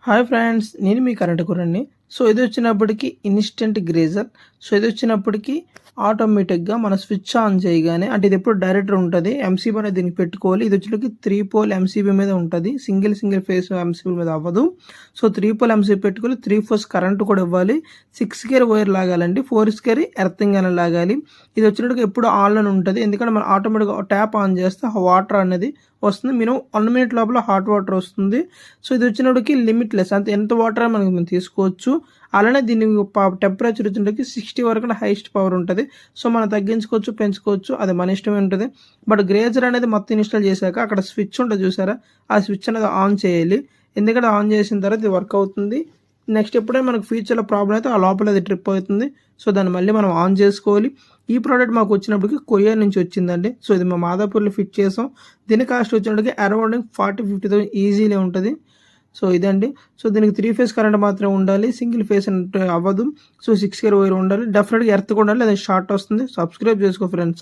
Hi friends, నేను మీ current గురండి. So ఇది వచ్చినప్పటికి ఇన్స్టెంట్ గ్రేజర్. సో ఇది వచ్చినప్పటికి ఆటోమేటిక్గా మన స్విచ్ ఆన్ చేయగానే, అంటే ఇది ఎప్పుడు డైరెక్టర్ ఉంటుంది, ఎంసీబీ అనేది దీనికి పెట్టుకోవాలి. ఇది వచ్చేటికి 3 పోల్ ఎంసీబీ మీద ఉంటుంది, సింగిల్ ఫేస్ ఎంసీబీ మీద అవ్వదు. సో 3 పోల్ ఎంసీబీ పెట్టుకోవాలి, 3 ఫోర్స్ కరెంట్ కూడా ఇవ్వాలి, 6 గేర్ వైర్ లాగాలండి, 4 గేర్ ఎర్తింగ్ అని లాగాలి. ఇది వచ్చినట్టుగా ఎప్పుడు ఆన్లో ఉంటుంది, ఎందుకంటే మనం ఆటోమేటిక్గా ట్యాప్ ఆన్ చేస్తే వాటర్ అనేది వస్తుంది. మినిమం 1 మినిట్ లోపల హాట్ వాటర్ వస్తుంది. సో ఇది వచ్చినప్పటికి లిమిట్లెస్, అంతే ఎంత వాటర్ మనకి మనం తీసుకోవచ్చు. అలానే దీన్ని టెంపరేచర్ వచ్చినప్పటికి 60 వరకు హైయెస్ట్ పవర్ ఉంటుంది. సో మనం తగ్గించుకోవచ్చు, పెంచుకోవచ్చు, అది మన ఇష్టమే ఉంటుంది. బట్ గ్రేజర్ అనేది మొత్తం ఇన్స్టాల్ చేశాక అక్కడ స్విచ్ ఉంటుంది చూసారా, ఆ స్విచ్ అనేది ఆన్ చేయాలి. ఎందుకంటే ఆన్ చేసిన తర్వాత ఇది వర్క్ అవుతుంది. నెక్స్ట్ ఎప్పుడైనా మనకు ఫ్యూచర్లో ప్రాబ్లం అయితే ఆ లోపల అది ట్రిప్ అవుతుంది. సో దాన్ని మళ్ళీ మనం ఆన్ చేసుకోవాలి. ఈ ప్రోడక్ట్ మాకు వచ్చినప్పటికి కొరియా నుంచి వచ్చిందండి. సో ఇది మా మాదాపూర్లో ఫిట్ చేసాం. దీని కాస్ట్ వచ్చినప్పటికి అరౌండ్ 40-50,000 ఈజీలే ఉంటుంది. సో ఇదండి. సో దీనికి 3 ఫేస్ కరెంట్ మాత్రమే ఉండాలి, సింగిల్ ఫేస్ అంటే అవ్వదు. సో 6 గేర్ వైర్ ఉండాలి, డెఫినెట్గా ఎర్త్ కూడా ఉండాలి, లేదా షార్ట్ వస్తుంది. సబ్స్క్రైబ్ చేసుకో ఫ్రెండ్స్.